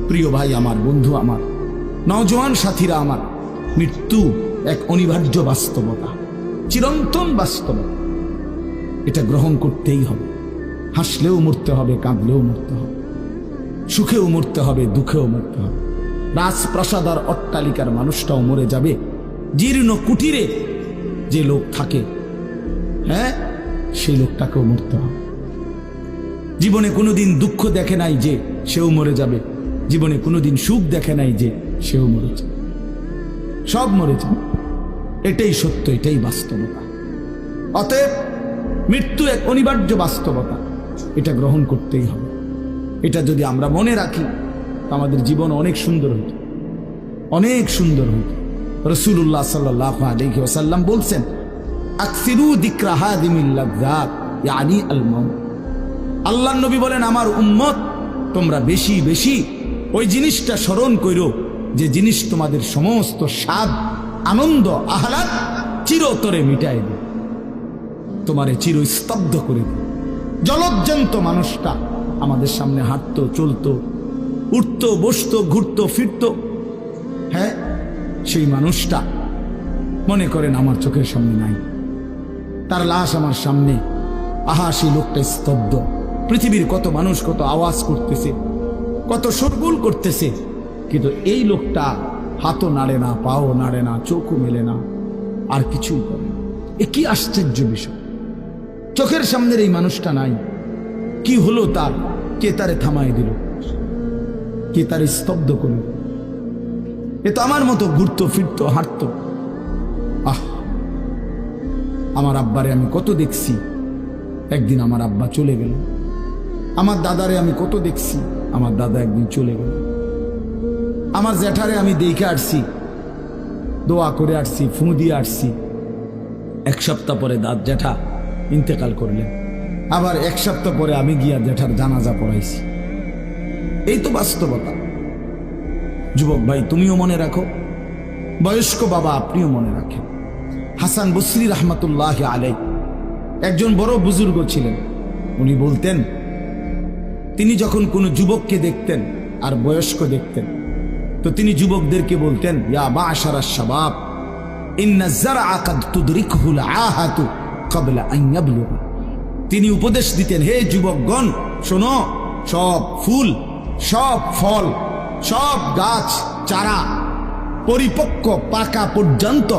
প্রিয় ভাই আমার, বন্ধু আমার, নওজোয়ান সাথীরা আমার, মৃত্যু এক অনিবার্য বাস্তবতা, চিরন্তন বাস্তবতা। এটা গ্রহণ করতেই হবে। হাসলেও মরতে হবে, কাঁদলেও মরতে হবে, সুখেও মরতে হবে, দুঃখেও মরতে হবে। রাজপ্রাসাদ আর অট্টালিকার মানুষটাও মরে যাবে। জীর্ণ কুটিরে যে লোক থাকে, হ্যাঁ, সেই লোকটাকেও মরতে হবে। জীবনে কোনোদিন দুঃখ দেখে নাই যে সেও মরে যাবে, জীবনে কোনোদিন সুখ দেখে নাই যে সেও মরে যাবে, সব মরে যাবে। এটাই সত্য, এটাই বাস্তবতা। অতএব মৃত্যু এক অনিবার্য বাস্তবতা, এটা গ্রহণ করতেই হবে। এটা যদি আমরা মনে রাখি, আমাদের জীবন অনেক সুন্দর হইত, অনেক সুন্দর হইত। রাসূলুল্লাহ সাল্লাল্লাহু আলাইহি ওয়াসাল্লাম বলছেন, আকসিরু যিকরা হাদিমিল লাযযাত ইয়ানি আল মাউত। আল্লাহর নবী বলেন, আমার উম্মত তোমরা বেশি বেশি ওই জিনিসটা স্মরণ করো যে জিনিস তোমাদের সমস্ত স্বাদ, আনন্দ, আহ্লাদ চিরতরে মিটাই দেবে, তোমারে চিরস্তব্ধ করে দেবে। জলজ্জান্ত মানুষটা আমাদের সামনে হাঁটতো, চলতো, উঠতো, বসতো, ঘুরতো, ফিরতো, হ্যাঁ, সেই মানুষটা মনে করেন আমার চোখের সামনে নাই, তার লাশ আমার সামনে। আহা, সেই লোকটা স্তব্ধ। পৃথিবীর কত মানুষ কত আওয়াজ করতেছে, কত শোরগোল করতেছে, কিন্তু এই লোকটা হাতও নাড়ে না, পাও নাড়ে না, চোখও মেলে না, আর কিছুই করে না। এ কি আশ্চর্য বিষয়! চোখের সামনের এই মানুষটা নাই। কি হলো তার? কে তারে থামাই দিল? কে তারে স্তব্ধ করল? এ তো আমার মতো ঘুরতো, ফিরতো, হাঁটতো। আহ, আমার আব্বারে আমি কত দেখছি, একদিন আমার আব্বা চলে গেল। আমার দাদারে আমি কত দেখছি, আমার দাদা একদিন চলে গেল। আমার জ্যাঠারে আমি দেখে আসছি, দোয়া করে আসছি, ফু দিয়ে আসছি। এক সপ্তাহ পরে জ্যাঠা ইন্তেকাল করলেন। আবার এক সপ্তাহ পরে আমি গিয়া জ্যাঠার জানাজা পড়াইছি। এই তো বাস্তবতা। যুবক ভাই, তুমিও মনে রাখো, বয়স্ক বাবা আপনিও মনে রাখেন। হাসান বসরি রহমতুল্লাহ আলাইহি একজন বড় বুজুর্গ ছিলেন। উনি বলতেন, তিনি যখন কোনো যুবককে দেখতেন আর বয়স্ক দেখতেন, তো তিনি যুবকদেরকে বলতেন, ইয়া মা'শারাশ শাবাব ইন্না যারআ কাদ তুদরিকুহুল আহাতু ক্বাবলা আন ইয়াবলুগা। তিনি উপদেশ দিতেন, হে যুবকগণ শোনো, সব ফুল, সব ফল, সব গাছ চারা পরিপক্ক পাকা পর্যন্ত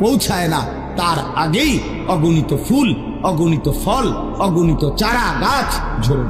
পৌঁছায় না, তার আগেই অগণিত ফুল, অগণিত ফল, অগণিত চারা গাছ ঝরে